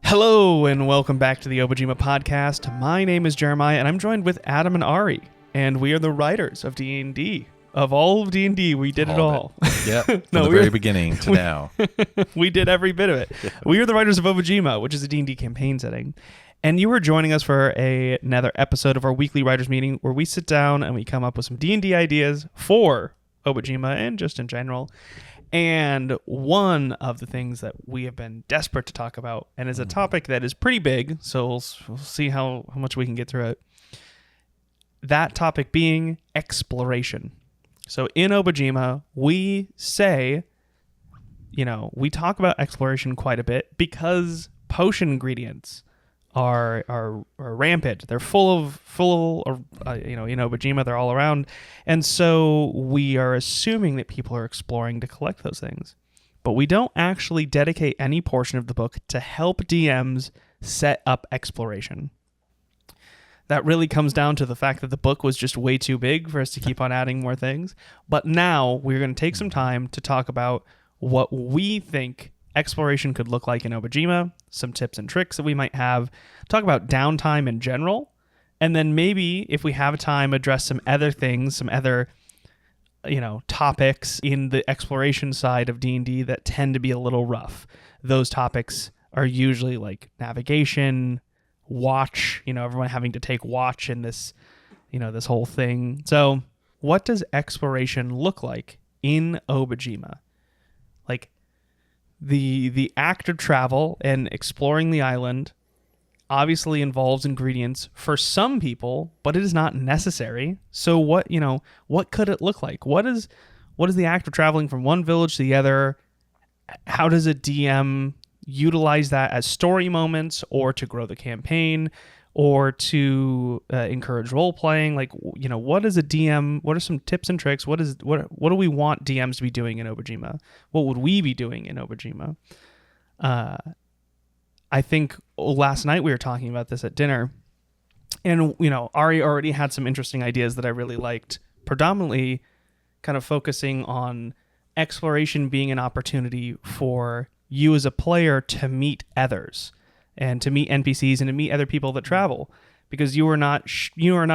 Hello and welcome back to the Obojima Podcast. My name is Jeremiah and I'm joined with Adam and Ari, and we are the writers of D&D. Of all of D&D, we did it all. Yeah, from the very beginning to now. We did every bit of it. Yeah. We are the writers of Obojima, which is a D&D campaign setting. And you are joining us for another episode of our weekly writers meeting where we sit down and we come up with some D&D ideas for Obojima and just in general. And one of the things that we have been desperate to talk about, and is a topic that is pretty big, so we'll see how much we can get through it. That topic being exploration. So in Obojima, we say, we talk about exploration quite a bit because potion ingredients are rampant. They're full of in Obojima, they're all around. And so we are assuming that people are exploring to collect those things. But we don't actually dedicate any portion of the book to help DMs set up exploration. That really comes down to the fact that the book was just way too big for us to keep on adding more things. But now we're going to take some time to talk about what we think exploration could look like in Obojima, some tips and tricks that we might have, talk about downtime in general, and then maybe, if we have time, address some other things, some other, topics in the exploration side of D&D that tend to be a little rough. Those topics are usually like navigation, watch, everyone having to take watch in this, this whole thing. So what does exploration look like in Obojima? Like, the act of travel and exploring the island obviously involves ingredients for some people, but it is not necessary. So what could it look like? What is the act of traveling from one village to the other? How does a DM utilize that as story moments, or to grow the campaign, or to encourage role playing? Like, what is a DM? What are some tips and tricks? What do we want DMs to be doing in Obojima? What would we be doing in Obojima? I think last night we were talking about this at dinner, and Ari already had some interesting ideas that I really liked, predominantly kind of focusing on exploration being an opportunity for you as a player to meet others, and to meet NPCs and to meet other people that travel, because you are not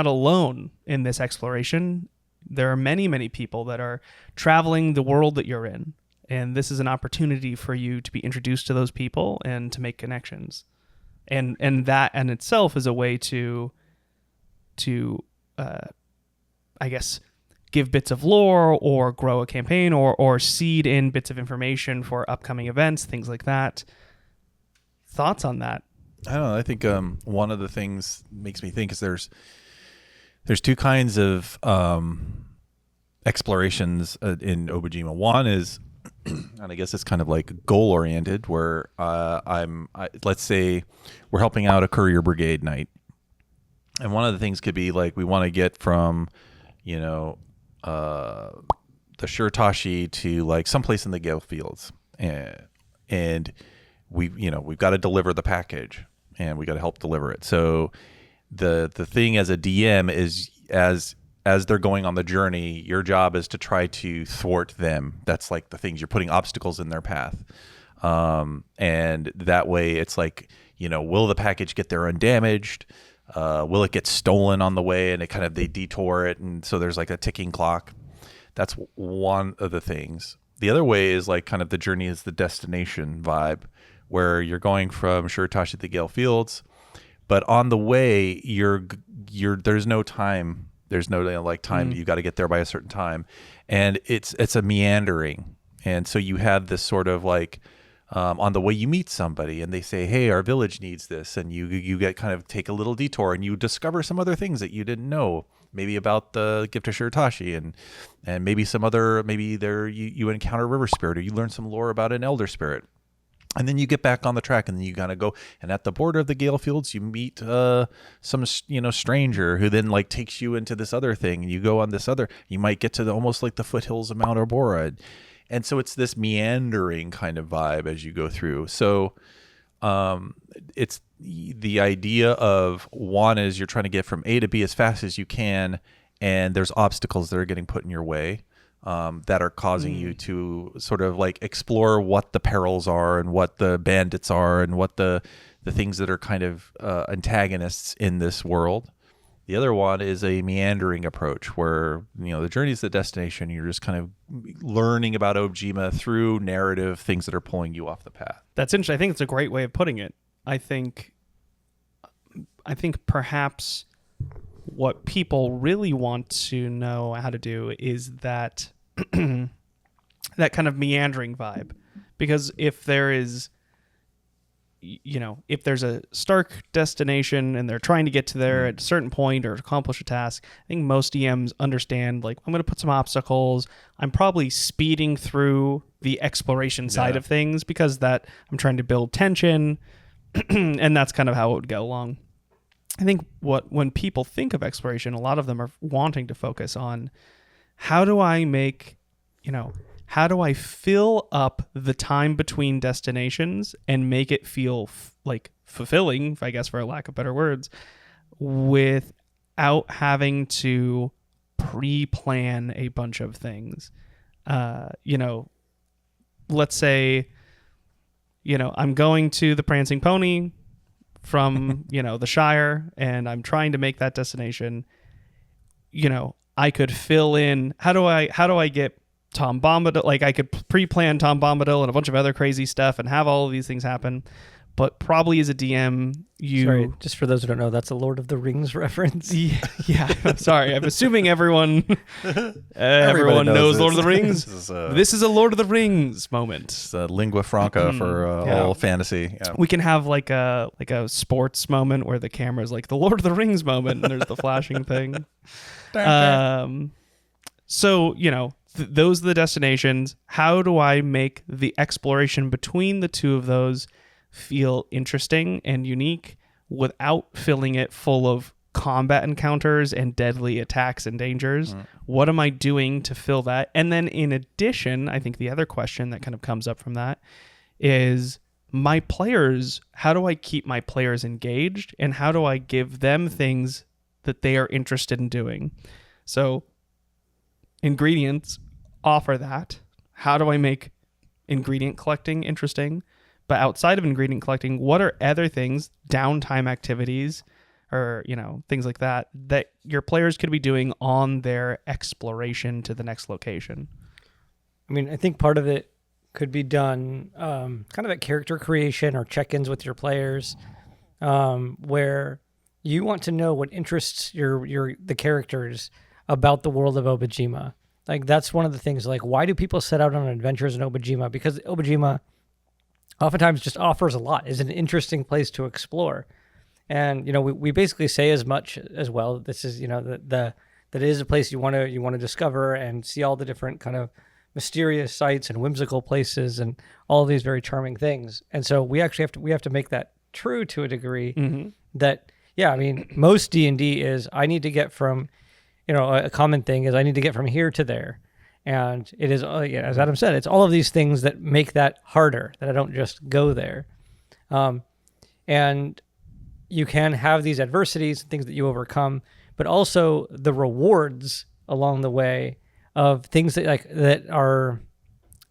alone in this exploration. There are many, many people that are traveling the world that you're in, and this is an opportunity for you to be introduced to those people and to make connections, and that in itself is a way to I guess give bits of lore or grow a campaign or seed in bits of information for upcoming events, things like that. Thoughts on that? I don't know. I think one of the things makes me think is there's two kinds of explorations in Obojima. One is, and I guess it's kind of like goal oriented, where let's say we're helping out a courier brigade night, and one of the things could be like we want to get from the Shirtashi to like someplace in the Gale Fields, and we've got to deliver the package, and we got to help deliver it. So the thing as a DM is, as they're going on the journey, your job is to try to thwart them. That's like the things, you're putting obstacles in their path. And that way it's like, will the package get there undamaged? Will it get stolen on the way? And they detour it. And so there's like a ticking clock. That's one of the things. The other way is like kind of the journey is the destination vibe, where you're going from Shirtashi to the Gale Fields, but on the way there's no time. There's no time. You got to get there by a certain time, and it's a meandering. And so you have this sort of like on the way you meet somebody and they say, hey, our village needs this, and you get kind of take a little detour and you discover some other things that you didn't know, maybe about the gift of Shirtashi, and maybe some other, maybe there you encounter a river spirit, or you learn some lore about an elder spirit. And then you get back on the track, and then you gotta go. And at the border of the Gale Fields, you meet some stranger who then like takes you into this other thing. And you go on this other. You might get to almost like the foothills of Mount Arbora, and so it's this meandering kind of vibe as you go through. So it's the idea of one is you're trying to get from A to B as fast as you can, and there's obstacles that are getting put in your way that are causing you to sort of like explore what the perils are and what the bandits are and what the things that are kind of antagonists in this world. The other one is a meandering approach where, the journey is the destination. You're just kind of learning about Obojima through narrative things that are pulling you off the path. That's interesting. I think it's a great way of putting it. I think perhaps what people really want to know how to do is that that kind of meandering vibe. Because if there is, if there's a stark destination and they're trying to get to there at a certain point or accomplish a task, I think most DMs understand, like, I'm going to put some obstacles. I'm probably speeding through the exploration side of things because that I'm trying to build tension, and that's kind of how it would go along. I think when people think of exploration, a lot of them are wanting to focus on how do I make, how do I fill up the time between destinations and make it feel like fulfilling, I guess, for a lack of better words, without having to pre-plan a bunch of things. Let's say, I'm going to the Prancing Pony from, the Shire, and I'm trying to make that destination. I could fill in, how do I get Tom Bombadil? Like, I could pre-plan Tom Bombadil and a bunch of other crazy stuff and have all of these things happen. But probably as a DM, Sorry, just for those who don't know, that's a Lord of the Rings reference. Yeah, I'm sorry. I'm assuming everyone knows Lord of the Rings. This is a Lord of the Rings moment. It's a lingua franca for all fantasy. Yeah. We can have like a sports moment where the camera's like the Lord of the Rings moment, and there's the flashing thing. So, those are the destinations. How do I make the exploration between the two of those feel interesting and unique without filling it full of combat encounters and deadly attacks and dangers? What am I doing to fill that? And then in addition, I think the other question that kind of comes up from that is my players. How do I keep my players engaged, and how do I give them things that they are interested in doing? So ingredients offer that. How do I make ingredient collecting interesting? But outside of ingredient collecting, what are other things, downtime activities, or things like that your players could be doing on their exploration to the next location? I mean, I think part of it could be done kind of at character creation or check-ins with your players, where you want to know what interests the characters about the world of Obojima. Like, that's one of the things, like, why do people set out on adventures in Obojima? Because Obojima oftentimes just offers a lot, is an interesting place to explore. And, we basically say as much as well. This is, that it is a place you want to discover and see all the different kind of mysterious sites and whimsical places and all of these very charming things. And so we actually have to make that true to a degree. That, most D&D is I need to get from, a common thing is I need to get from here to there. And it is, as Adam said, it's all of these things that make that harder, that I don't just go there. And you can have these adversities, things that you overcome, but also the rewards along the way of things that are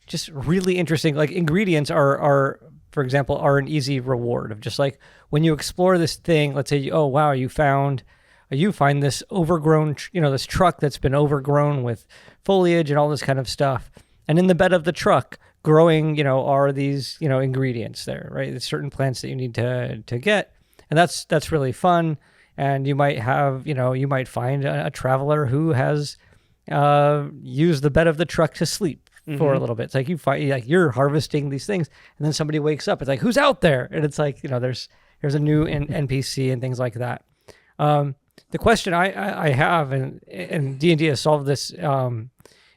just really interesting. Like, ingredients are, for example, are an easy reward of just like when you explore this thing, let's say, you find this overgrown, this truck that's been overgrown with foliage and all this kind of stuff. And in the bed of the truck growing, are these, ingredients there, right? There's certain plants that you need to get. And that's really fun. And you might have, you might find a traveler who has used the bed of the truck to sleep for a little bit. It's like you're harvesting these things, and then somebody wakes up. It's like, who's out there? And it's like, there's a new NPC and things like that. The question I have, and D&D has solved this,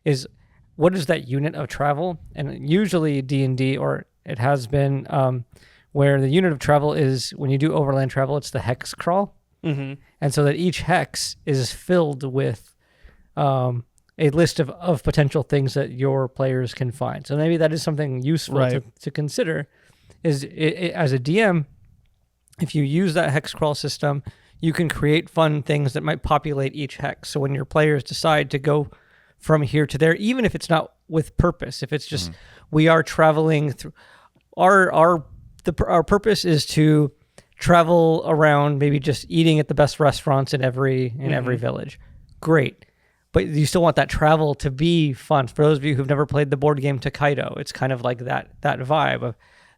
is what is that unit of travel? And usually D&D, or it has been, where the unit of travel is, when you do overland travel, it's the hex crawl. And so that each hex is filled with a list of potential things that your players can find. So maybe that is something useful to consider, is as a DM, if you use that hex crawl system, you can create fun things that might populate each hex. So when your players decide to go from here to there, even if it's not with purpose, if it's just we are traveling through, our purpose is to travel around, maybe just eating at the best restaurants in every village. Great. But you still want that travel to be fun. For those of you who've never played the board game Takedo, it's kind of like that vibe of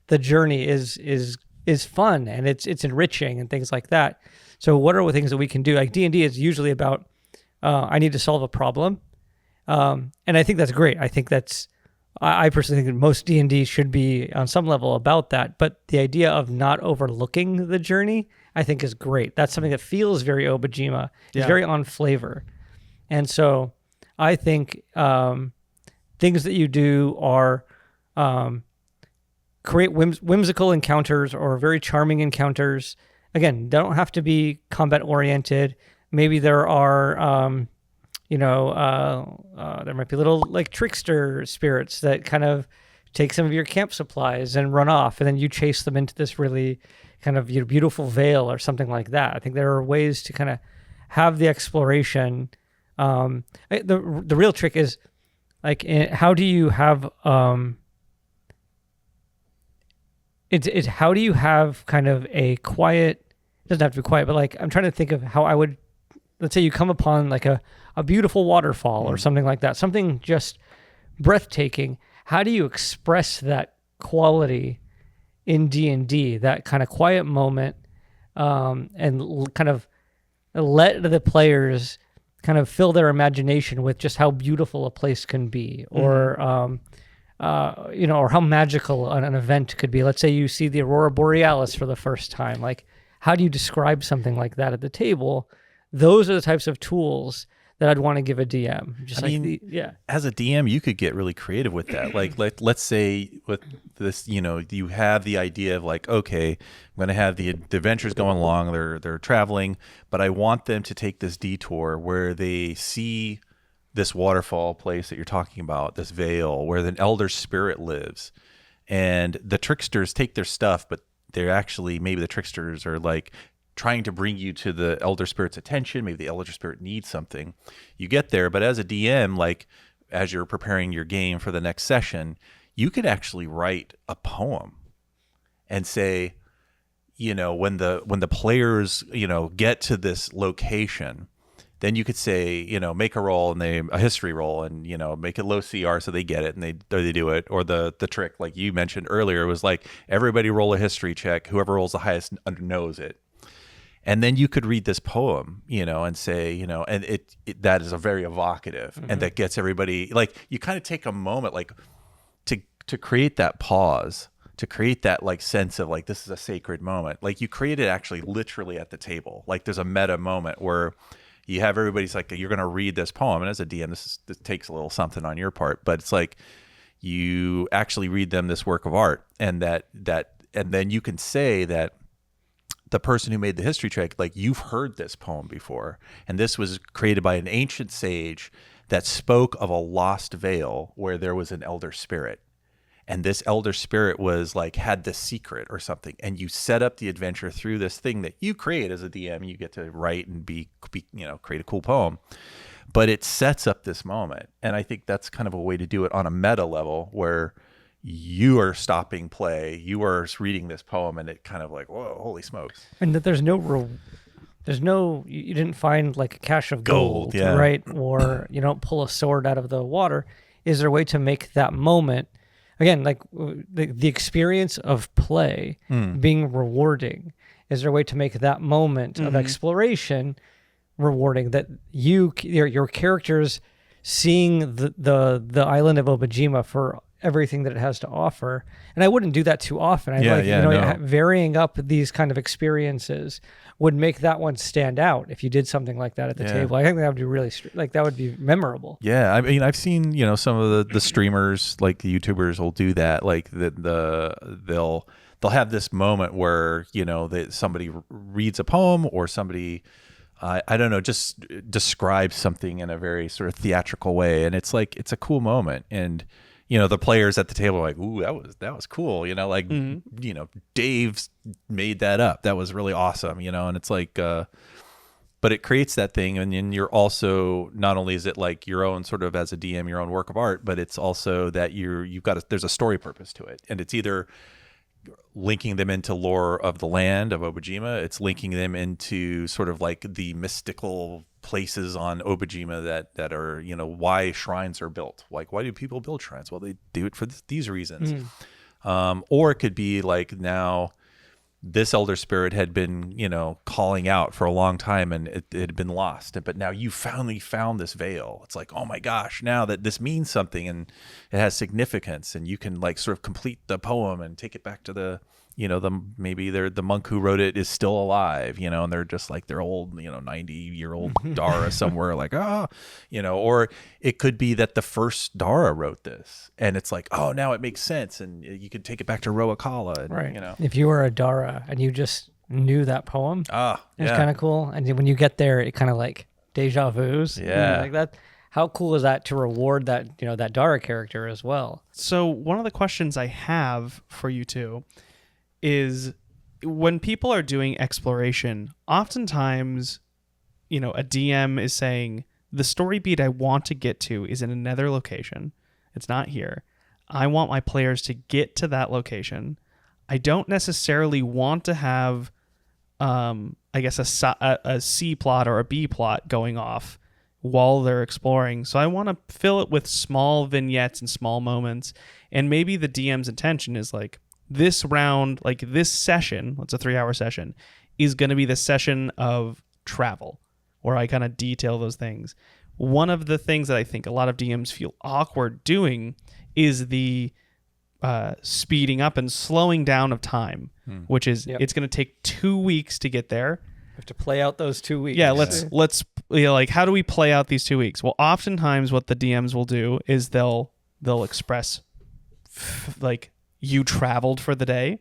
the journey is fun and it's enriching and things like that. So what are the things that we can do? Like D&D is usually about I need to solve a problem. And I think that's great. I think I personally think that most D&D should be on some level about that. But the idea of not overlooking the journey, I think is great. That's something that feels very Obojima. It's very on flavor. And so I think things that you do are create whimsical encounters or very charming encounters. Again, they don't have to be combat oriented. Maybe there are, there might be little like trickster spirits that kind of take some of your camp supplies and run off, and then you chase them into this really kind of beautiful vale or something like that. I think there are ways to kind of have the exploration. The real trick is like, how do you have it's how do you have kind of a quiet, it doesn't have to be quiet, but like I'm trying to think of how I would, let's say you come upon like a beautiful waterfall or something like that, something just breathtaking. How do you express that quality in D&D, that kind of quiet moment, and kind of let the players kind of fill their imagination with just how beautiful a place can be, or or how magical an event could be. Let's say you see the Aurora Borealis for the first time. Like, how do you describe something like that at the table? Those are the types of tools that I'd want to give a DM. As a DM, you could get really creative with that. Like, let's say with this, you have the idea of like, okay, I'm going to have the adventures going along. They're traveling, but I want them to take this detour where they see this waterfall place that you're talking about, this vale where the elder spirit lives, and the tricksters take their stuff, but they're actually, maybe the tricksters are like trying to bring you to the elder spirit's attention. Maybe the elder spirit needs something. You get there, but as a DM, like as you're preparing your game for the next session, you could actually write a poem and say, when the players, get to this location, then you could say, make a roll and a history roll and, make it low CR so they get it and they do it. Or the trick, like you mentioned earlier, was like everybody roll a history check. Whoever rolls the highest knows it. And then you could read this poem, and say, and it that is a very evocative, and that gets everybody, like, you kind of take a moment, like, to create that pause, to create that like sense of like, this is a sacred moment. Like, you create it actually literally at the table. Like, there's a meta moment where you have everybody's like, you're going to read this poem, and as a DM, this takes a little something on your part, but it's like you actually read them this work of art, and and then you can say that the person who made the history check, like, you've heard this poem before, and this was created by an ancient sage that spoke of a lost vale where there was an elder spirit, and this elder spirit was like, had this secret or something, and you set up the adventure through this thing that you create as a DM. You get to write and create a cool poem, but it sets up this moment. And I think that's kind of a way to do it on a meta level, where you are stopping play, you are reading this poem, and it kind of like, whoa, holy smokes. And that you didn't find like a cache of gold, yeah. Right? Or you don't pull a sword out of the water. Is there a way to make that moment, again, like the experience of play being rewarding? Is there a way to make that moment of exploration rewarding, that your characters seeing the island of Obojima for everything that it has to offer? And I wouldn't do that too often. Varying up these kind of experiences would make that one stand out if you did something like that at the table. I think that would be really, that would be memorable. Yeah, I mean, I've seen, some of the streamers, like the YouTubers, will do that. Like they'll have this moment where, somebody reads a poem, or somebody, I don't know, just describes something in a very sort of theatrical way, and it's like, it's a cool moment. And the players at the table are like, ooh, that was cool. Like, Dave's made that up. That was really awesome, and it's like, but it creates that thing. And then you're also, not only is it like your own sort of as a DM, your own work of art, but it's also that there's a story purpose to it. And it's either linking them into lore of the land of Obojima. It's linking them into sort of like the mystical places on Obojima that are, why shrines are built. Like, why do people build shrines? Well, they do it for these reasons. Or it could be like, now this elder spirit had been, calling out for a long time, and it had been lost. But now you finally found this veil. It's like, oh my gosh, now that this means something and it has significance, and you can like sort of complete the poem and take it back to the, maybe the monk who wrote it is still alive, and they're just like their old, 90-year-old Dara somewhere, like, or it could be that the first Dara wrote this, and it's like, oh, now it makes sense, and you could take it back to Roakala, and, right. If you were a Dara and you just knew that poem, it's kind of cool, and when you get there, it kind of like deja vu's, like that. How cool is that to reward that, that Dara character as well? So one of the questions I have for you two is, when people are doing exploration, oftentimes, a DM is saying, the story beat I want to get to is in another location. It's not here. I want my players to get to that location. I don't necessarily want to have, I guess, a C plot or a B plot going off while they're exploring. So I want to fill it with small vignettes and small moments. And maybe the DM's intention is like, this round, like this session, it's a 3-hour session, is going to be the session of travel, where I kind of detail those things. One of the things that I think a lot of DMs feel awkward doing is the speeding up and slowing down of time, which is, it's going to take 2 weeks to get there. We have to play out those 2 weeks. Yeah, let's like, how do we play out these 2 weeks? Well, oftentimes what the DMs will do is they'll express like, you traveled for the day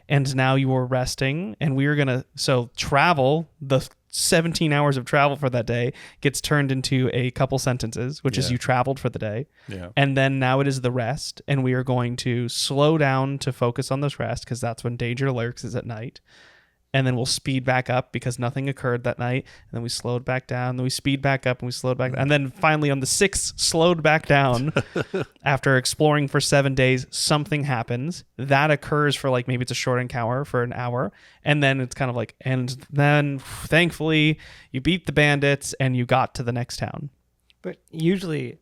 and now you were resting, and we are going to, travel, the 17 hours of travel for that day gets turned into a couple sentences, which is you traveled for the day. Yeah. And then now it is the rest, and we are going to slow down to focus on this rest, because that's when danger lurks, is at night. And then we'll speed back up because nothing occurred that night. And then we slowed back down. Then we speed back up and we slowed back down. And then finally on the 6th, slowed back down. After exploring for 7 days, something happens. That occurs for like, maybe it's a short encounter for an hour. And then it's kind of like, and then thankfully you beat the bandits and you got to the next town. But usually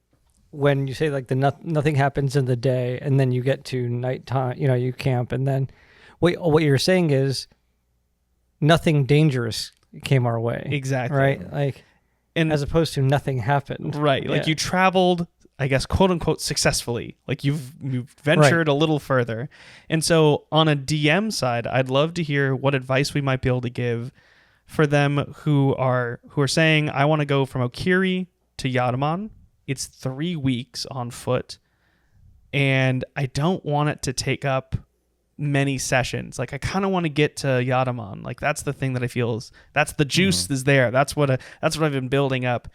when you say like nothing happens in the day and then you get to nighttime, you camp, and then what you're saying is, nothing dangerous came our way. Exactly. Right? Like, and as opposed to nothing happened. Right. Like, you traveled, I guess, quote unquote, successfully. Like, you've ventured a little further. And so on a DM side, I'd love to hear what advice we might be able to give for them who are saying, I want to go from Okiri to Yatamon. It's 3 weeks on foot, and I don't want it to take up many sessions. Like, I kind of want to get to Yatamon. Like, that's the thing that I feel is, that's the juice is there. That's what I've been building up.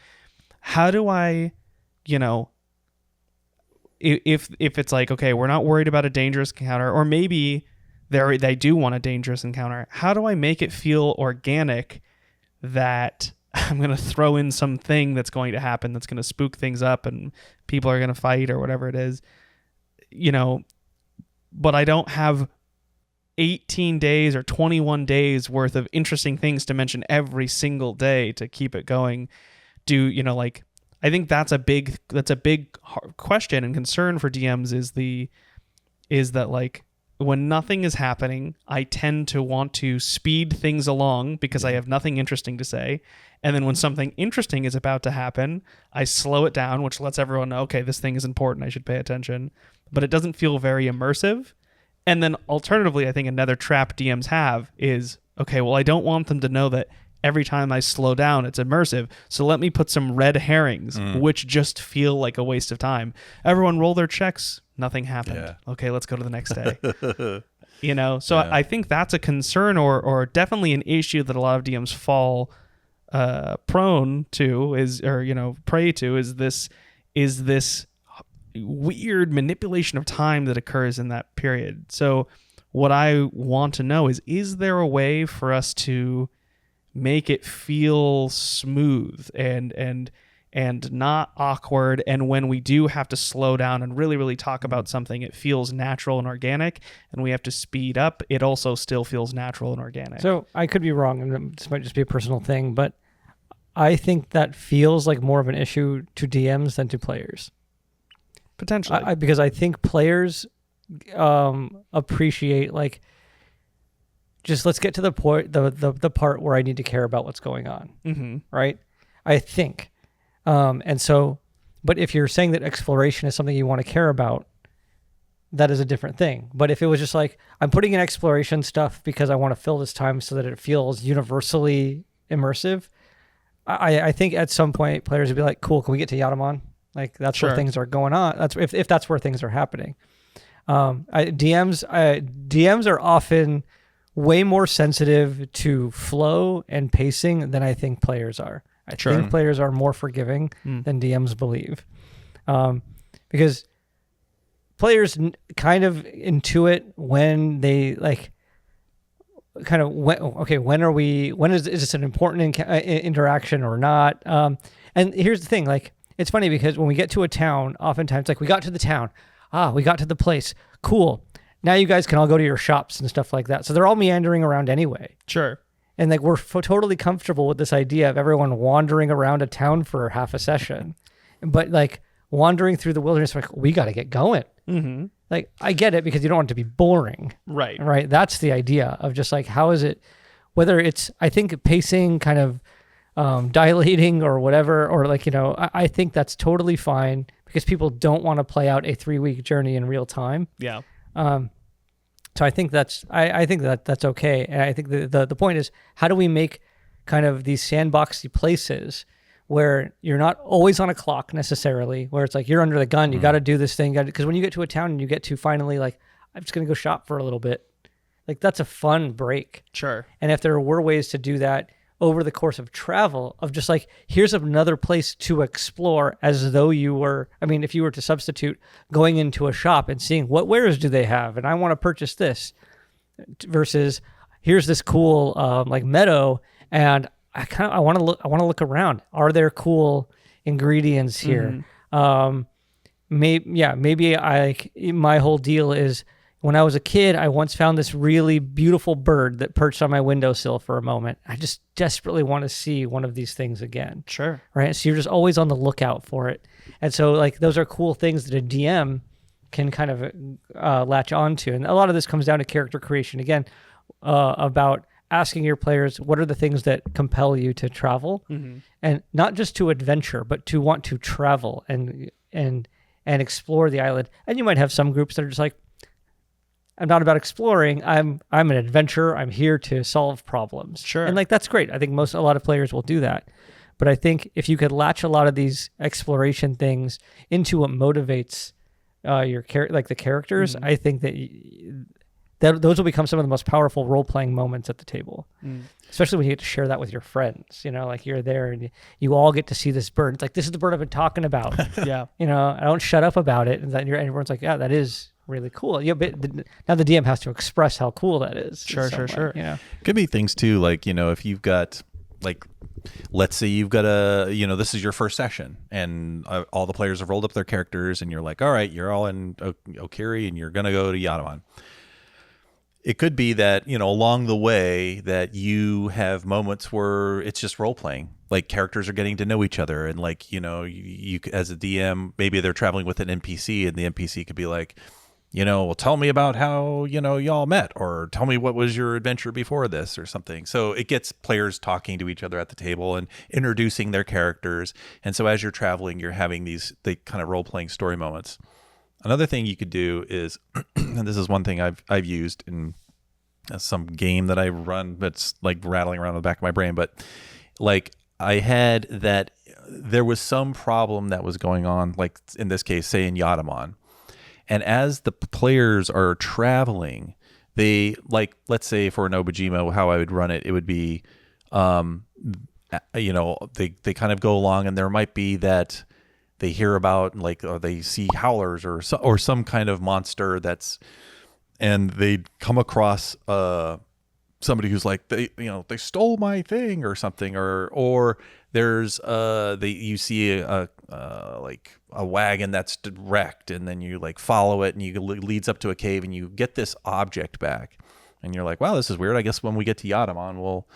How do I, if it's like, okay, we're not worried about a dangerous encounter, or maybe they do want a dangerous encounter. How do I make it feel organic that I'm going to throw in something that's going to happen, that's going to spook things up and people are going to fight or whatever it is, but I don't have 18 days or 21 days worth of interesting things to mention every single day to keep it going. I think that's a big question and concern for DMs is that like, when nothing is happening, I tend to want to speed things along because I have nothing interesting to say. And then when something interesting is about to happen, I slow it down, which lets everyone know, okay, this thing is important, I should pay attention. But it doesn't feel very immersive. And then alternatively, I think another trap DMs have is, okay, well, I don't want them to know that every time I slow down, it's immersive. So let me put some red herrings, which just feel like a waste of time. Everyone roll their checks. Nothing happened. Yeah. Okay, let's go to the next day. So I think that's a concern or definitely an issue that a lot of DMs fall prone to prey to is this weird manipulation of time that occurs in that period. So what I want to know is there a way for us to make it feel smooth and not awkward, and when we do have to slow down and really, really talk about something, it feels natural and organic, and we have to speed up, it also still feels natural and organic. So I could be wrong, and this might just be a personal thing, but I think that feels like more of an issue to DMs than to players. Potentially. Because I think players appreciate, like, just let's get to the point, the part where I need to care about what's going on, right? I think. And so, but if you're saying that exploration is something you want to care about, that is a different thing. But if it was just like, I'm putting in exploration stuff because I want to fill this time so that it feels universally immersive, I think at some point players would be like, cool, can we get to Yatamon? Like, that's where things are going on. That's if that's where things are happening. DMs are often way more sensitive to flow and pacing than I think players are. I think players are more forgiving than DMs believe, because players kind of intuit when they like, kind of when is this an important interaction or not? And here's the thing, like, it's funny because when we get to a town, oftentimes, like, we got to the town, we got to the place, cool. Now you guys can all go to your shops and stuff like that. So they're all meandering around anyway. Sure. And like, we're totally comfortable with this idea of everyone wandering around a town for half a session, but like wandering through the wilderness, like, we got to get going. Mm-hmm. Like, I get it because you don't want it to be boring. Right. Right. That's the idea of just like, how is it, whether it's, I think pacing kind of dilating or whatever, or like, I think that's totally fine because people don't want to play out a 3-week journey in real time. Yeah. So I think that's that's okay. And I think the point is, how do we make kind of these sandboxy places where you're not always on a clock necessarily, where it's like you're under the gun, you got to do this thing, because when you get to a town and you get to finally like, I'm just going to go shop for a little bit, like, that's a fun break. Sure. And if there were ways to do that over the course of travel, of just like, here's another place to explore, as though you were, I mean, if you were to substitute going into a shop and seeing what wares do they have, and I want to purchase this, versus here's this cool like meadow, and I want to look around. Are there cool ingredients here? Maybe my whole deal is, when I was a kid, I once found this really beautiful bird that perched on my windowsill for a moment. I just desperately want to see one of these things again. Sure. Right? So you're just always on the lookout for it. And so, like, those are cool things that a DM can kind of latch onto. And a lot of this comes down to character creation, again, about asking your players, what are the things that compel you to travel? And not just to adventure, but to want to travel and explore the island. And you might have some groups that are just like, I'm not about exploring. I'm an adventurer. I'm here to solve problems. Sure. And like, that's great. I think a lot of players will do that. But I think if you could latch a lot of these exploration things into what motivates the characters, I think that those will become some of the most powerful role-playing moments at the table. Especially when you get to share that with your friends. Like, you're there and you all get to see this bird. It's like, this is the bird I've been talking about. Yeah. I don't shut up about it. And then everyone's like, yeah, that is really cool. Yeah, but now the DM has to express how cool that is. Sure. Could be things too, like, if you've got, like, let's say you've got this is your first session, and all the players have rolled up their characters, and you're like, all right, you're all in Okiri, and you're gonna go to Yatamon. It could be that, along the way, that you have moments where it's just role playing, like characters are getting to know each other, and like, you as a DM, maybe they're traveling with an NPC, and the NPC could be like, well, tell me about how, y'all met, or tell me what was your adventure before this, or something. So it gets players talking to each other at the table and introducing their characters. And so as you're traveling, you're having the kind of role-playing story moments. Another thing you could do is, and this is one thing I've used in some game that I run that's like rattling around in the back of my brain, but like, I had that there was some problem that was going on, like in this case, say in Yatamon. And as the players are traveling, they, like, let's say for an Obojima, how I would run it, it would be, they kind of go along, and there might be that they hear about, like, or they see howlers or some kind of monster and they come across somebody who's like, they stole my thing or something, or there's you see like a wagon that's wrecked, and then you like follow it and it leads up to a cave, and you get this object back, and you're like, wow, this is weird. I guess when we get to Yatamon, we'll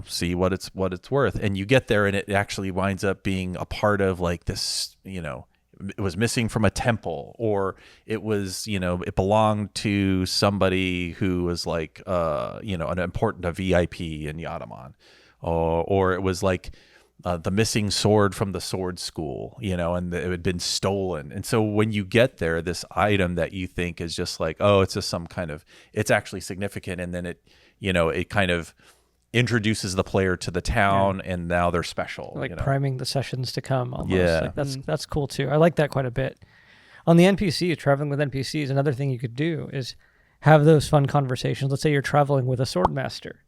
see what it's worth. And you get there, and it actually winds up being a part of like this, it was missing from a temple, or it was, it belonged to somebody who was like, an important VIP in Yatamon, or it was like the missing sword from the sword school, and it had been stolen. And so when you get there, this item that you think is just like, oh, it's just some kind of, it's actually significant. And then it kind of introduces the player to the town, and now they're special, like priming the sessions to come almost. Yeah. Like that's cool too. I like that quite a bit. On the NPCs, traveling with NPCs, another thing you could do is have those fun conversations. Let's say you're traveling with a sword master,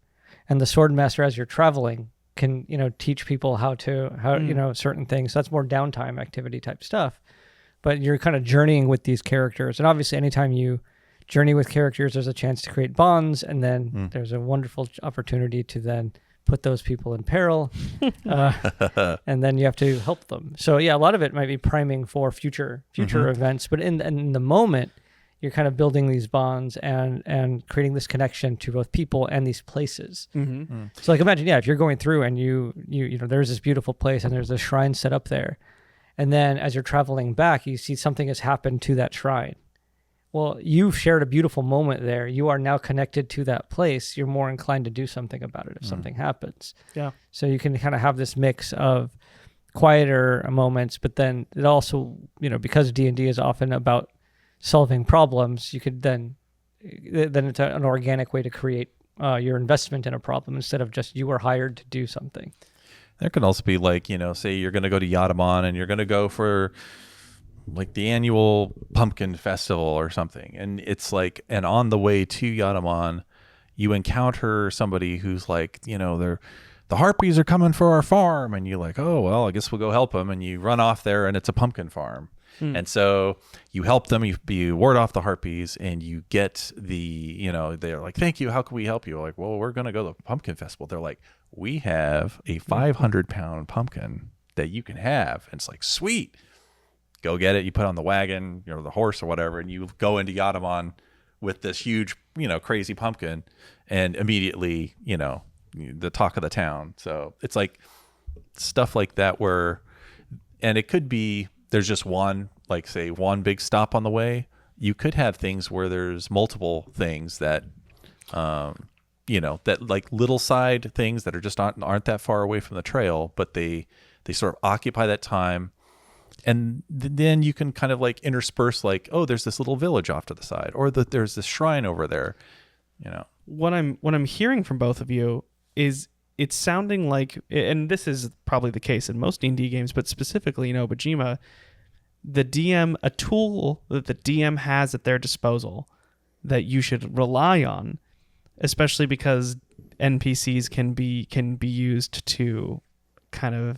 and the sword master, as you're traveling, can teach people how certain things. That's more downtime activity type stuff, but you're kind of journeying with these characters. And obviously anytime you journey with characters, there's a chance to create bonds, and then there's a wonderful opportunity to then put those people in peril, and then you have to help them. So yeah, a lot of it might be priming for future events, but in the moment, you're kind of building these bonds and creating this connection to both people and these places. So like imagine, if you're going through and you there's this beautiful place and there's a shrine set up there, and then as you're traveling back, you see something has happened to that shrine. Well, you've shared a beautiful moment there. You are now connected to that place. You're more inclined to do something about it if something happens. Yeah. So you can kind of have this mix of quieter moments, but then it also, because D&D is often about solving problems, you could then it's an organic way to create your investment in a problem instead of just you were hired to do something. There can also be like, say you're going to go to Yatamon and you're going to go for like the annual pumpkin festival or something, and it's like, and on the way to Yatamon you encounter somebody who's like, the harpies are coming for our farm, and you're like, oh well, I guess we'll go help them, and you run off there and it's a pumpkin farm. And so you help them, you ward off the harpies, and you get they're like, thank you, how can we help you? Like, well, we're gonna go to the pumpkin festival. They're like, we have a 500-pound pumpkin that you can have. And it's like, sweet, go get it. You put it on the wagon, the horse or whatever, and you go into Yatamon with this huge, crazy pumpkin, and immediately, the talk of the town. So it's like stuff like that and it could be, there's just one, like say one big stop on the way. You could have things where there's multiple things that, that like little side things that are just aren't that far away from the trail, but they sort of occupy that time. And then you can kind of like intersperse, like, oh, there's this little village off to the side, or there's this shrine over there. What I'm hearing from both of you is it's sounding like, and this is probably the case in most D&D games, but specifically in Obojima, a tool that the DM has at their disposal that you should rely on, especially because NPCs can be used to kind of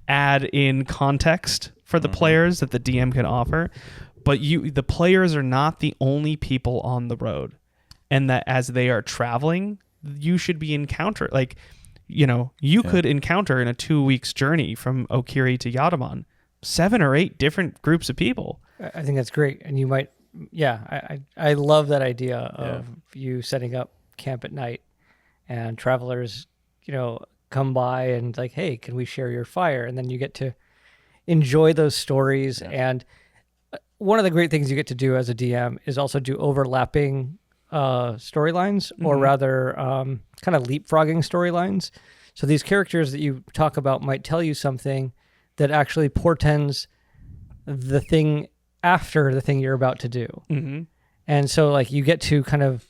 add in context for the players that the DM can offer. But the players are not the only people on the road, and that as they are traveling, you should be could encounter in a 2 weeks journey from Okiri to Yatamon 7 or 8 different groups of people. I think that's great. And you might, I love that idea of you setting up camp at night and travelers, come by and like, hey, can we share your fire? And then you get to enjoy those stories. Yeah. And one of the great things you get to do as a DM is also do overlapping storylines, or rather kind of leapfrogging storylines. So these characters that you talk about might tell you something that actually portends the thing after the thing you're about to do. And so like you get to kind of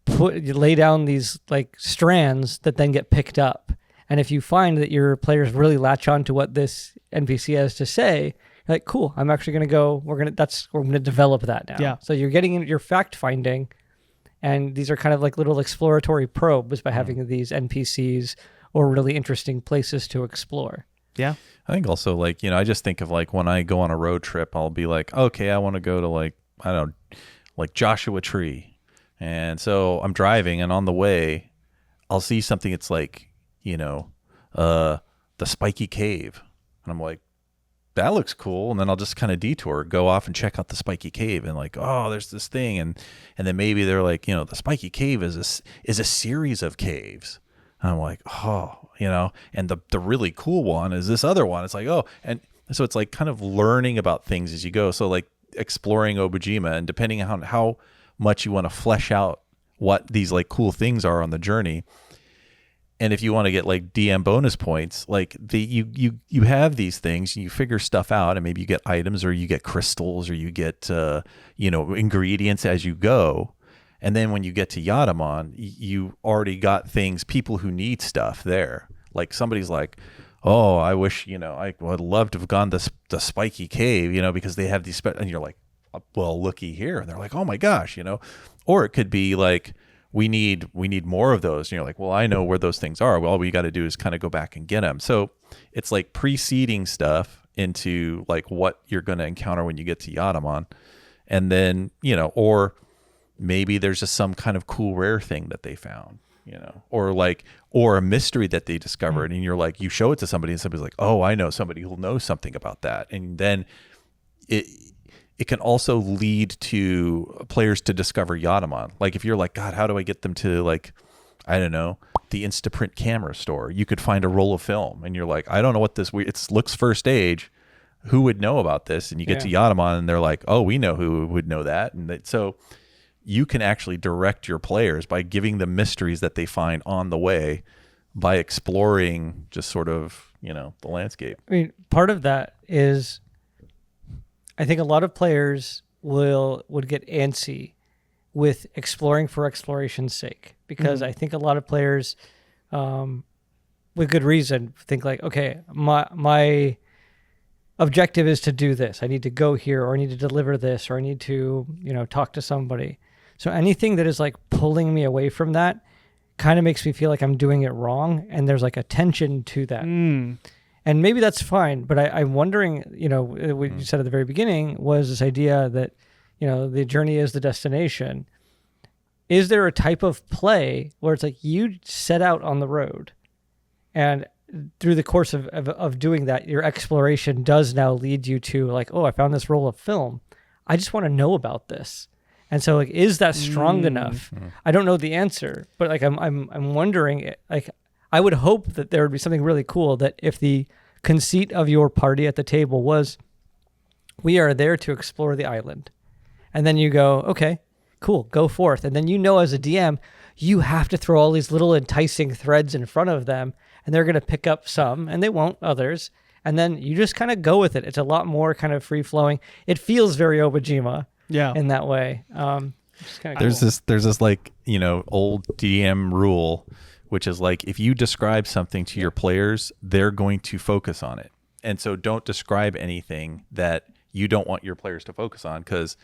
lay down these like strands that then get picked up. And if you find that your players really latch on to what this NPC has to say, you're like, cool, I'm actually going to go, we're going to develop that now. Yeah. So you're getting into your fact finding, and these are kind of like little exploratory probes by having these NPCs or really interesting places to explore. Yeah. I think also like, I just think of like when I go on a road trip, I'll be like, okay, I want to go to like, I don't know, like Joshua Tree. And so I'm driving and on the way, I'll see something. It's like, the spiky cave. And I'm like, that looks cool. And then I'll just kind of detour, go off and check out the spiky cave and like, oh, there's this thing. And then maybe they're like, the spiky cave is a series of caves. And I'm like, oh, and the really cool one is this other one. It's like, oh, and so it's like kind of learning about things as you go. So like exploring Obojima, and depending on how much you want to flesh out what these like cool things are on the journey. And if you want to get like DM bonus points, like you have these things, you figure stuff out, and maybe you get items or you get crystals or you get ingredients as you go. And then when you get to Yatamon, you already got things, people who need stuff there. Like somebody's like, oh, I wish, I would love to have gone to the spiky cave, because they have these, and you're like, well, looky here. And they're like, oh my gosh, or it could be like, we need more of those. And you're like, well, I know where those things are. Well, all we got to do is kind of go back and get them. So it's like preceding stuff into like what you're going to encounter when you get to Yatamon. And then, or maybe there's just some kind of cool rare thing that they found, or a mystery that they discovered. And you're like, you show it to somebody and somebody's like, oh, I know somebody who'll know something about that. And then it can also lead to players to discover Yatamon. Like if you're like, God, how do I get them to like, I don't know, the Instaprint camera store? You could find a roll of film and you're like, I don't know what this, it looks first age. Who would know about this? And you get to Yatamon and they're like, oh, we know who would know that. And so you can actually direct your players by giving them mysteries that they find on the way by exploring just sort of, the landscape. I mean, part of that is, I think a lot of players would get antsy with exploring for exploration's sake, because I think a lot of players, with good reason, think like, okay, my objective is to do this. I need to go here, or I need to deliver this, or I need to, talk to somebody. So anything that is like pulling me away from that kind of makes me feel like I'm doing it wrong, and there's like a tension to that. And maybe that's fine, but I'm wondering, what you said at the very beginning was this idea that, the journey is the destination. Is there a type of play where it's like you set out on the road, and through the course of doing that, your exploration does now lead you to like, oh, I found this roll of film. I just want to know about this. And so like, is that strong enough? I don't know the answer, but like, I'm wondering, like, I would hope that there would be something really cool, that if the conceit of your party at the table was, we are there to explore the island. And then you go, okay, cool, go forth. And then as a DM, you have to throw all these little enticing threads in front of them, and they're going to pick up some, and they won't others. And then you just kind of go with it. It's a lot more kind of free-flowing. It feels very Obojima in that way. There's this like, old DM rule, which is like, if you describe something to your players, they're going to focus on it. And so don't describe anything that you don't want your players to focus on, because,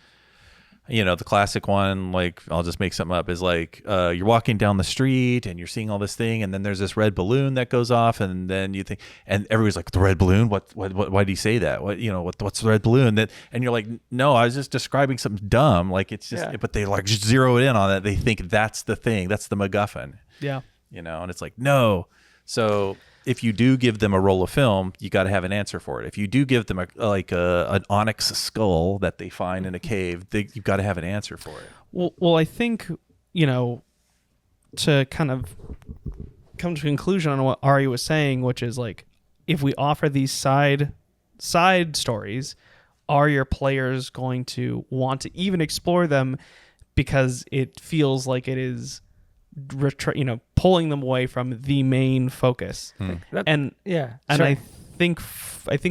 the classic one, like, I'll just make something up, is like, you're walking down the street and you're seeing all this thing, and then there's this red balloon that goes off, and then you think, and everybody's like, the red balloon? What why do you say that? What's the red balloon? And you're like, no, I was just describing something dumb. Like, it's just, but they like just zero it in on it. They think that's the thing. That's the MacGuffin. Yeah. And it's like, no. So if you do give them a roll of film, you got to have an answer for it. If you do give them an onyx skull that they find in a cave, you've got to have an answer for it. Well, I think, to kind of come to a conclusion on what Ari was saying, which is like, if we offer these side stories, are your players going to want to even explore them, because it feels like it is pulling them away from the main focus. And I think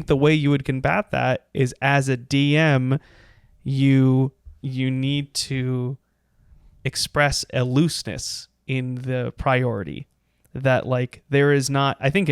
the way you would combat that is, as a DM, you need to express a looseness in the priority, that like there is not, I think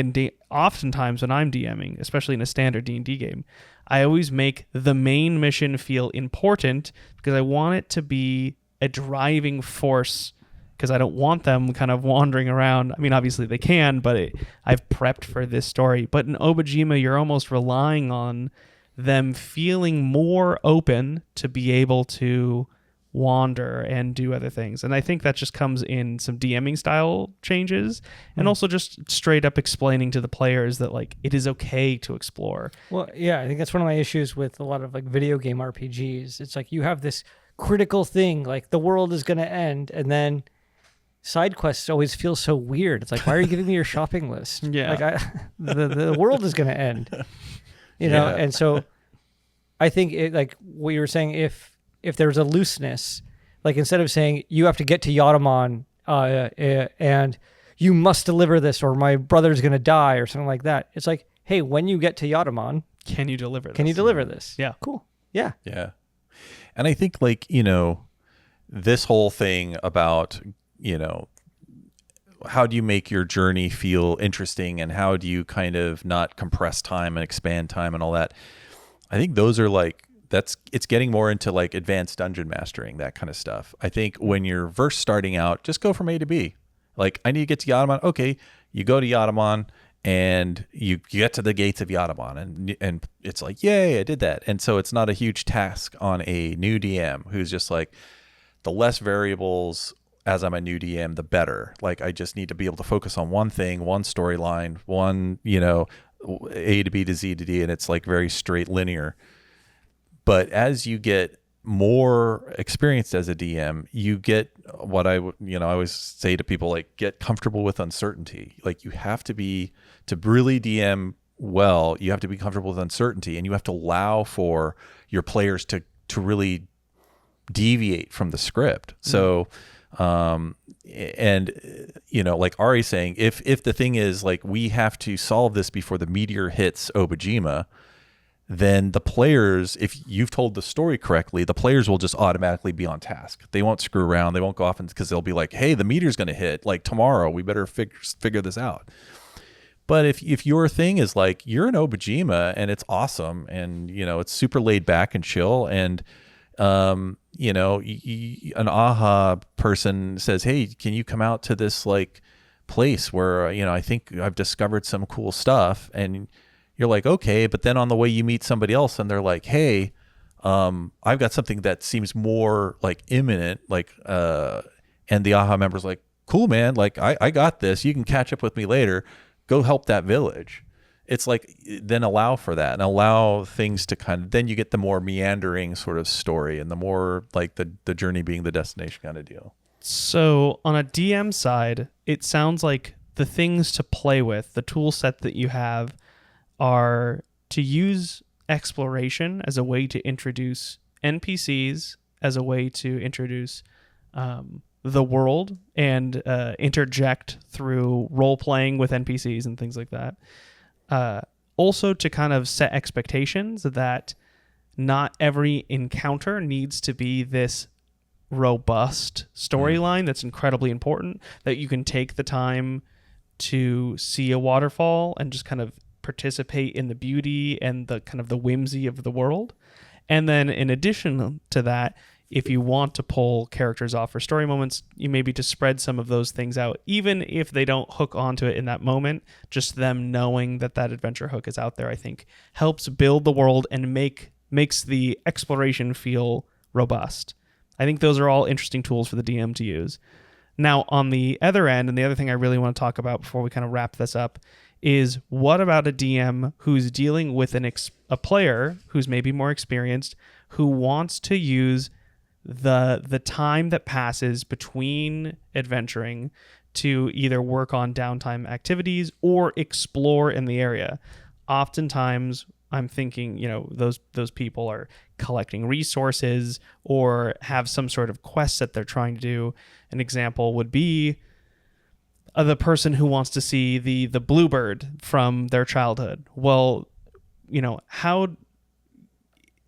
oftentimes when I'm DMing, especially in a standard D&D game, I always make the main mission feel important, because I want it to be a driving force because I don't want them kind of wandering around. I mean, obviously they can, but I've prepped for this story. But in Obojima, you're almost relying on them feeling more open to be able to wander and do other things. And I think that just comes in some DMing style changes and also just straight up explaining to the players that like it is okay to explore. Well, yeah, I think that's one of my issues with a lot of like video game RPGs. It's like you have this critical thing, like the world is going to end, and then side quests always feel so weird. It's like, why are you giving me your shopping list? Yeah. Like the world is going to end, you know? Yeah. And so I think it, like what you were saying, if there's a looseness, like instead of saying you have to get to Yatamon and you must deliver this or my brother's going to die or something like that. It's like, hey, when you get to Yatamon, Can you deliver this? can you deliver this? Yeah. Cool. Yeah. Yeah. And I think like, this whole thing about, how do you make your journey feel interesting and how do you kind of not compress time and expand time and all that? I think those are like, it's getting more into like advanced dungeon mastering, that kind of stuff. I think when you're first starting out, just go from A to B. Like, I need to get to Yatamon. Okay, you go to Yatamon and you get to the gates of Yatamon and it's like, yay, I did that. And so it's not a huge task on a new DM who's just like, the less variables as I'm a new DM, the better. Like, I just need to be able to focus on one thing, one storyline, one, A to B to Z to D, and it's like very straight linear. But as you get more experienced as a DM, you get what I always say to people, like, get comfortable with uncertainty. Like, you have to really DM well, you have to be comfortable with uncertainty, and you have to allow for your players to really deviate from the script. So, like Ari's saying, if the thing is like, we have to solve this before the meteor hits Obojima, then the players, if you've told the story correctly, the players will just automatically be on task. They won't screw around. They won't go off because they'll be like, hey, the meteor's going to hit like tomorrow. We better figure this out. But if your thing is like, you're in Obojima and it's awesome and, it's super laid back and chill and, an AHA person says, hey, can you come out to this like place where, I think I've discovered some cool stuff. And you're like, okay, but then on the way you meet somebody else and they're like, hey, I've got something that seems more like imminent, like, and the AHA member's like, cool, man, like I got this. You can catch up with me later. Go help that village. It's like, then allow for that and allow things to then you get the more meandering sort of story and the more like the journey being the destination kind of deal. So on a DM side, it sounds like the things to play with, the tool set that you have, are to use exploration as a way to introduce NPCs, as a way to introduce the world and interject through role playing with NPCs and things like that. Also to kind of set expectations that not every encounter needs to be this robust storyline that's incredibly important, that you can take the time to see a waterfall and just kind of participate in the beauty and the kind of the whimsy of the world. And then in addition to that, if you want to pull characters off for story moments, you maybe to spread some of those things out, even if they don't hook onto it in that moment. Just them knowing that adventure hook is out there, I think, helps build the world and makes the exploration feel robust. I think those are all interesting tools for the DM to use. Now, on the other end, and the other thing I really want to talk about before we kind of wrap this up, is what about a DM who's dealing with a player who's maybe more experienced, who wants to use the time that passes between adventuring to either work on downtime activities or explore in the area. Oftentimes, I'm thinking, those people are collecting resources or have some sort of quest that they're trying to do. An example would be the person who wants to see the bluebird from their childhood. Well, how,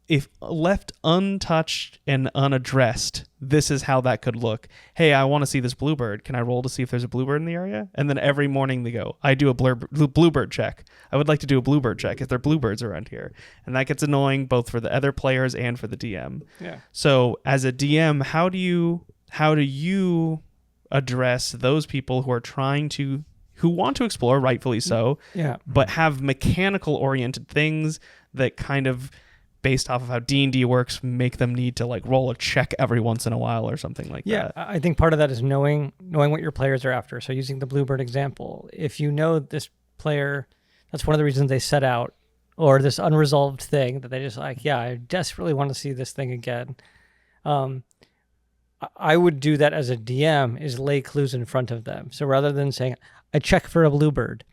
if left untouched and unaddressed, this is how that could look. Hey, I want to see this bluebird. Can I roll to see if there's a bluebird in the area? And then every morning they go, I do a bluebird check. I would like to do a bluebird check if there are bluebirds around here. And that gets annoying both for the other players and for the DM. Yeah. So as a DM, how do you address those people who are who want to explore, rightfully so, but have mechanical oriented things that kind of, based off of how D&D works, make them need to like roll a check every once in a while or something like that. Yeah, I think part of that is knowing what your players are after. So using the Bluebird example, if you know this player, that's one of the reasons they set out, or this unresolved thing that they just like, yeah, I desperately want to see this thing again. I would do that as a DM, is lay clues in front of them. So rather than saying, I check for a Bluebird,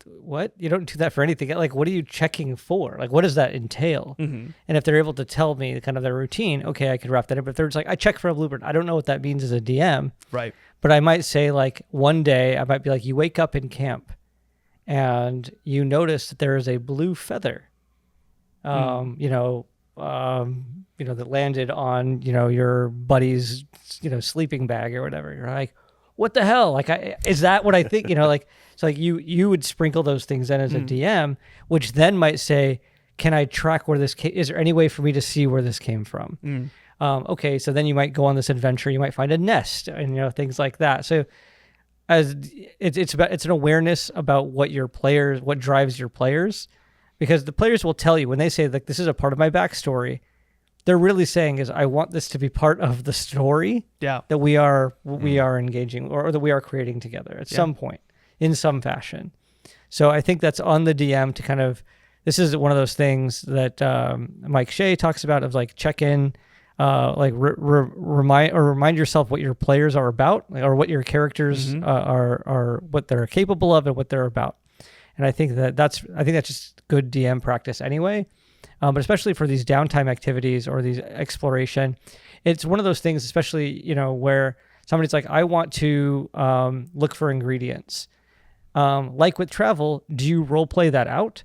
what? You don't do that for anything. Like, what are you checking for? Like, what does that entail? Mm-hmm. And if they're able to tell me kind of their routine, okay, I could wrap that in. But if they're just like, I check for a Bluebird, I don't know what that means as a DM. Right. But I might say, like, one day I might be like, you wake up in camp and you notice that there is a blue feather, that landed on, your buddy's, sleeping bag or whatever. You're like, what the hell? Like, is that what I think? So like you would sprinkle those things in as a DM, which then might say, can I track where this came? Is there any way for me to see where this came from? Okay, so then you might go on this adventure. You might find a nest and things like that. So as it's an awareness about what drives your players, because the players will tell you when they say like this is a part of my backstory. They're really saying is I want this to be part of the story that we are engaging or that we are creating together at some point in some fashion. So I think that's on the DM to kind of, this is one of those things that Mike Shea talks about of like check in, remind yourself what your players are about, or what your characters are what they're capable of and what they're about. And I think that's just good DM practice anyway. But especially for these downtime activities or these exploration, it's one of those things, especially, where somebody's like, I want to look for ingredients. Like with travel, do you role play that out?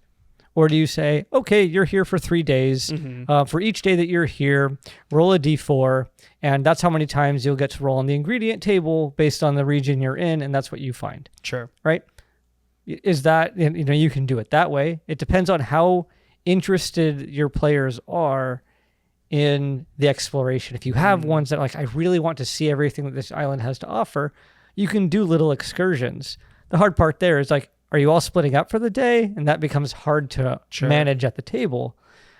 Or do you say, okay, you're here for 3 days. For each day that you're here, roll a D4, and that's how many times you'll get to roll on the ingredient table based on the region you're in, and that's what you find. Sure. Right? Is that, you can do it that way. It depends on how interested your players are in the exploration. If you have ones that like, I really want to see everything that this island has to offer, you can do little excursions. The hard part there is like, are you all splitting up for the day? And that becomes hard to manage at the table.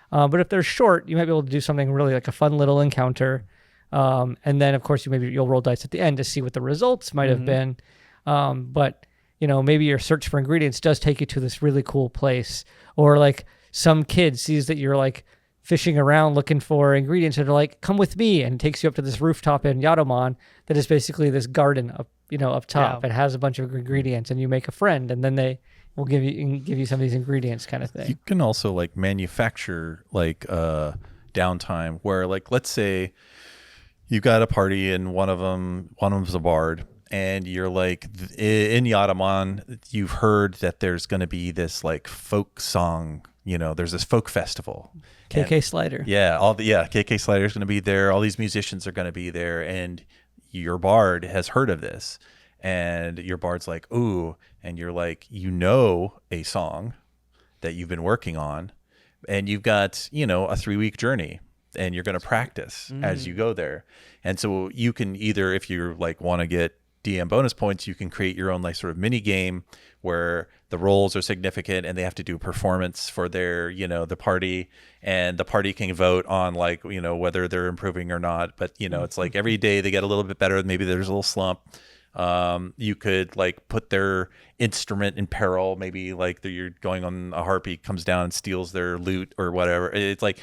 But if they're short, you might be able to do something really like a fun little encounter. And then of course you'll roll dice at the end to see what the results might have been. But maybe your search for ingredients does take you to this really cool place, or like some kid sees that you're like fishing around looking for ingredients and they're like, come with me, and takes you up to this rooftop in Yatamon that is basically this garden up top. It has a bunch of ingredients, and you make a friend, and then they will give you some of these ingredients kind of thing. You can also like manufacture like downtime where, like, let's say you got a party and one of them's a bard, and you're like in Yatamon, you've heard that there's going to be this like folk song. There's this folk festival. KK Slider. Yeah, KK Slider is going to be there. All these musicians are going to be there, and your bard has heard of this, and your bard's like, ooh, and you're like, a song that you've been working on, and you've got a 3-week journey, and you're going to practice as you go there. And so you can either, if you like want to get DM bonus points, you can create your own like sort of mini game where the roles are significant and they have to do a performance for their, the party, and the party can vote on like, whether they're improving or not. But, it's like every day they get a little bit better. Maybe there's a little slump. You could like put their instrument in peril. Maybe like you're going on a harpy, comes down and steals their lute or whatever. It's like,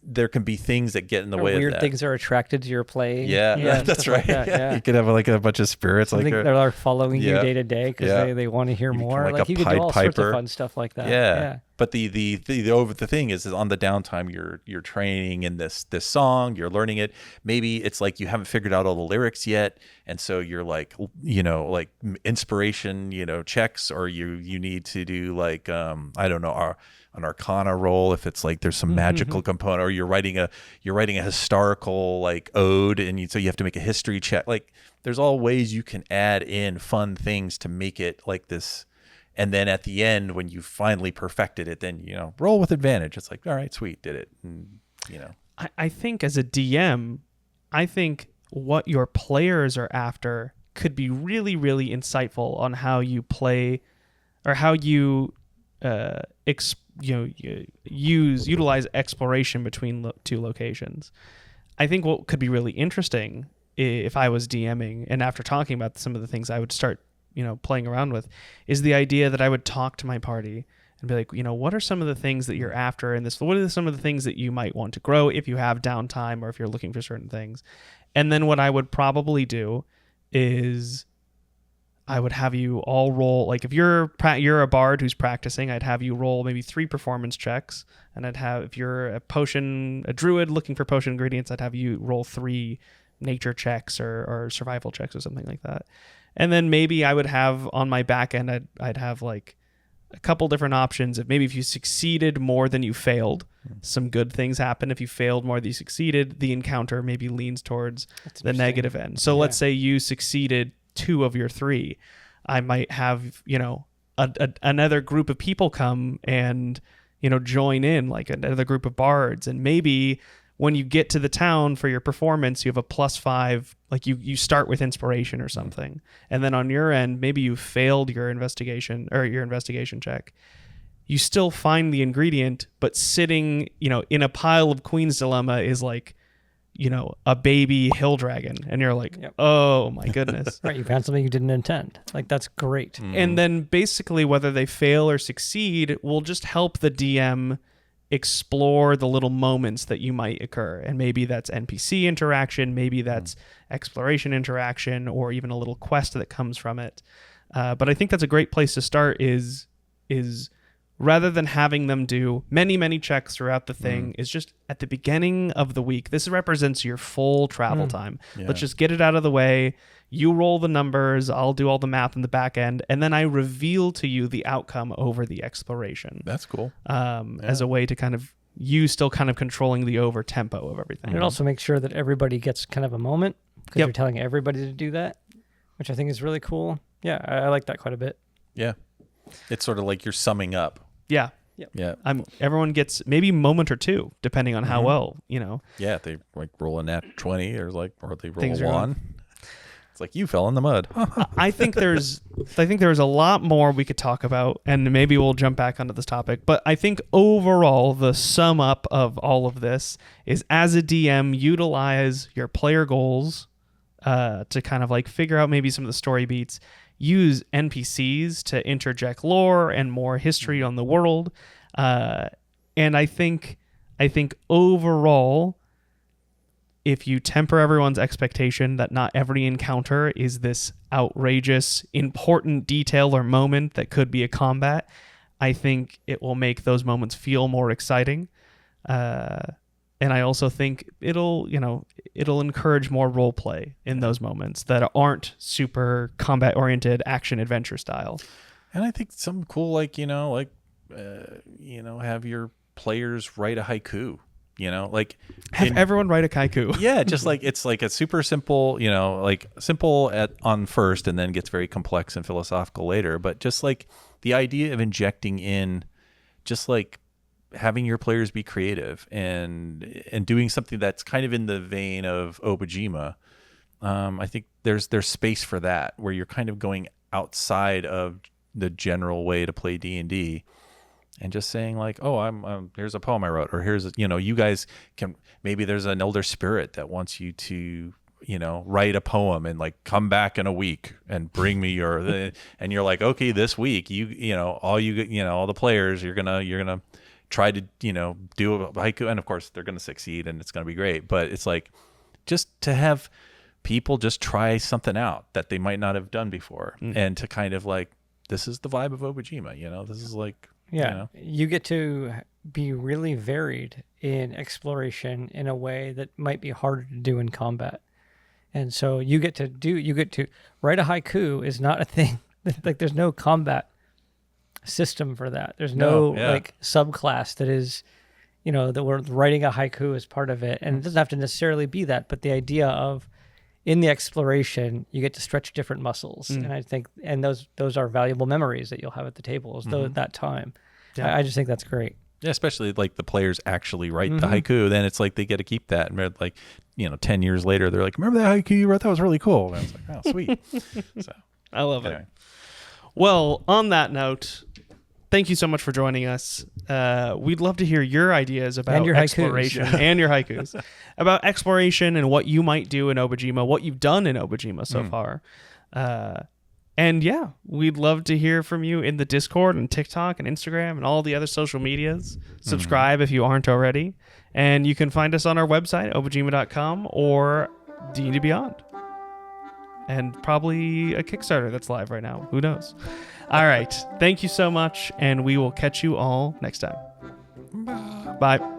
there can be things that get in the way of that. Weird things are attracted to your playing. Yeah, that's right. Like that, You could have like a bunch of spirits. I think they're following you day to day because they want to hear more. Like you could do all sorts of fun stuff like that. Yeah. But the thing is on the downtime you're training in this song, you're learning it. Maybe it's like you haven't figured out all the lyrics yet, and so you're like like inspiration checks, or you need to do like I don't know, an arcana roll if it's like there's some magical component, or you're writing a historical like ode, and so you have to make a history check. Like there's all ways you can add in fun things to make it like this. And then at the end, when you finally perfected it, then roll with advantage. It's like, all right, sweet, did it. And, I think as a DM, I think what your players are after could be really, really insightful on how you play or how you utilize exploration between two locations. I think what could be really interesting if I was DMing and after talking about some of the things I would start, playing around with, is the idea that I would talk to my party and be like, what are some of the things that you're after in this? What are some of the things that you might want to grow if you have downtime or if you're looking for certain things? And then what I would probably do is I would have you all roll, like if you're a bard who's practicing, I'd have you roll maybe 3 performance checks, and if you're a druid looking for potion ingredients, I'd have you roll 3 nature checks or survival checks or something like that. And then maybe I would have on my back end, I'd have like a couple different options. If you succeeded more than you failed, some good things happen. If you failed more than you succeeded, the encounter maybe leans towards the negative end. So let's say you succeeded 2 of your 3, I might have, another group of people come and, join in, like another group of bards. And maybe when you get to the town for your performance, you have a +5, like you start with inspiration or something. And then on your end, maybe you failed your investigation check. You still find the ingredient, but sitting, in a pile of Queen's Dilemma is like, a baby hill dragon, and you're like, oh my goodness. Right, you found something you didn't intend. Like, that's great. Mm-hmm. And then basically whether they fail or succeed will just help the DM explore the little moments that you might occur. And maybe that's NPC interaction, maybe that's exploration interaction, or even a little quest that comes from it. But I think that's a great place to start is rather than having them do many, many checks throughout the thing, is just at the beginning of the week. This represents your full travel time. Yeah. Let's just get it out of the way. You roll the numbers. I'll do all the math in the back end. And then I reveal to you the outcome over the exploration. That's cool. As a way to kind of, you still kind of controlling the over tempo of everything. And it also makes sure that everybody gets kind of a moment, because you're telling everybody to do that, which I think is really cool. Yeah, I like that quite a bit. Yeah. It's sort of like you're summing up. Yeah. Yep. Yeah. Everyone gets maybe a moment or 2, depending on how well, Yeah, if they like roll a nat 20 or they roll a 1. It's like you fell in the mud. I think there's a lot more we could talk about, and maybe we'll jump back onto this topic. But I think overall, the sum up of all of this is, as a DM, utilize your player goals to kind of like figure out maybe some of the story beats. Use NPCs to interject lore and more history on the world. And I think overall, if you temper everyone's expectation that not every encounter is this outrageous, important detail or moment that could be a combat, I think it will make those moments feel more exciting. And I also think it'll encourage more role play in those moments that aren't super combat oriented action adventure style. And I think some cool, have your players write a haiku, have everyone write a haiku. Yeah. Just like, it's like a super simple, simple on first and then gets very complex and philosophical later. But just like the idea of injecting in just like having your players be creative and doing something that's kind of in the vein of Obojima. I think there's space for that, where you're kind of going outside of the general way to play D&D and just saying like, oh, here's a poem I wrote, or here's, you guys can, maybe there's an elder spirit that wants you to, write a poem and like come back in a week and bring me your, and you're like, okay, this week, all the players, you're gonna try to, do a haiku, and of course they're going to succeed and it's going to be great. But it's like, just to have people just try something out that they might not have done before, and to kind of like, this is the vibe of Obojima, this is like, you get to be really varied in exploration in a way that might be harder to do in combat. And so you get to write a haiku is not a thing. Like, there's no combat system for that. There's no like subclass that is, that we're writing a haiku as part of it. And it doesn't have to necessarily be that, but the idea of, in the exploration, you get to stretch different muscles. And I think, and those are valuable memories that you'll have at the table that time. Yeah. I just think that's great. Yeah, especially like the players actually write the haiku, then it's like they get to keep that. And they're like, 10 years later, they're like, remember that haiku you wrote? That was really cool. And I was like, oh, sweet. So I love anyway. it. Well, on that note, thank you so much for joining us. We'd love to hear your ideas about And your exploration and your haikus, about exploration and what you might do in Obojima, what you've done in Obojima so far. And yeah, we'd love to hear from you in the Discord and TikTok and Instagram and all the other social medias. Subscribe if you aren't already. And you can find us on our website, obojima.com, or D&D Beyond. And probably a Kickstarter that's live right now. Who knows? All right. Thank you so much, and we will catch you all next time. Bye.